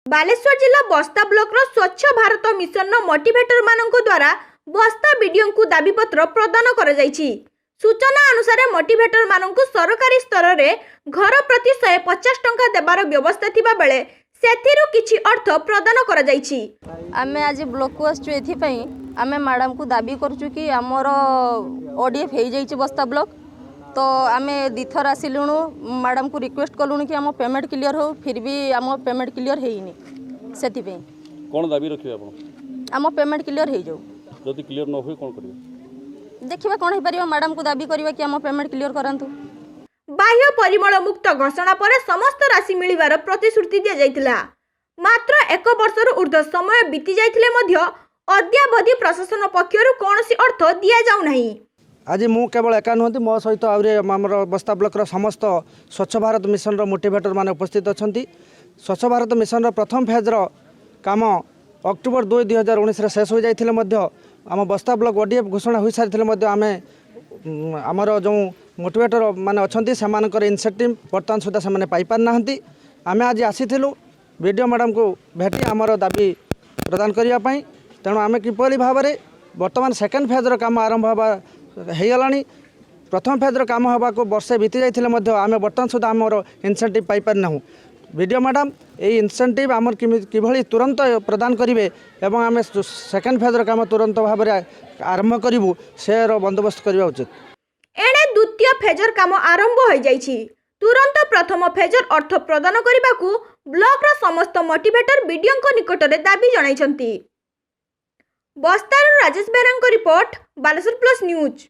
बालेश्वर जिला बस्ता ब्लॉक स्वच्छ भारत मिशन मोटिवेटर मानक द्वारा बस्ता बीडीओ को दाबीपत्र प्रदान कर सूचना अनुसार मोटिवेटर मानक सरकारी स्तर में घर प्रति 150 टंका देवार व्यवस्था थिबा बेले सेथिरु किछि अर्थ प्रदान कर आमे आज ब्लॉक को आसु एथिपई आमे मैडम को दाबी करछु कि हमर ओडीएफ हो जाइछि बस्ता ब्लॉक तो आमे दिथर आसिलुणु मैडम को रिक्वेस्ट कलुणु कि हम पेमेंट क्लियर हो फिर भी आम पेमेंट क्लियर हेइनी सेथिपई कोन दाबी रखियो आपण आम पेमेंट क्लियर हे जाऊ जदि क्लियर न होय कोन करियो देखिबा कोन हे परिबा मैडम को दाबी करबा कि आम पेमेंट क्लियर करंतु। बाह्य परिमल मुक्त घोषणा पर समस्त राशि मिलिबार प्रतिश्रुति दिया जाइतिला मात्र 1 वर्षर ऊर्ध्व समय बीती जाइतिले मध्य अद्यावधि प्रशासन पक्षरु कोनोसी अर्थ दिया जाउ नाही। आज मु केवल एका नुहति मो सहित आमर बस्ता ब्लॉक समस्त स्वच्छ भारत मिशन मोटिवेटर मान उपस्थित अच्छा। स्वच्छ भारत मिशन प्रथम फेज काम अक्टोबर 2 2019 शेष हो जाते आम बस्ता ब्लॉक ओडीएफ घोषणा हो सारी आम आमर जो मोटिवेटर मान अच्छा से इनसेंटिव बर्तमान सुधा से पाइपार ना आम आज आसीलु वीडियो मैडम को भेटी आमर दाबी प्रदान करने तेणु आम किपरि भाव में बर्तमान सेकेंड फेज काम आरंभ होगा गलानी प्रथम फेज काम होगा को वर्षे बीती जाते आम बर्तमान सुधा आमर इनसेंटिव पाइपार ना वीडियो मैडम ये इनसेंटिव आम कि तुरंत प्रदान करेंगे एवं आम सेकेंड फेज काम तुरंत भाव में आरंभ करूँ से बंदोबस्त करवा उचित। एणे द्वितीय फेजर काम आरंभ हो जाइछि तुरंत प्रथम फेजर अर्थ प्रदान करने को ब्लॉक रा समस्त मोटिवेटर बीडीओ निकट में दाबी जणाइछंती। बस्तार राजेश बेरांको रिपोर्ट बालासोर प्लस न्यूज।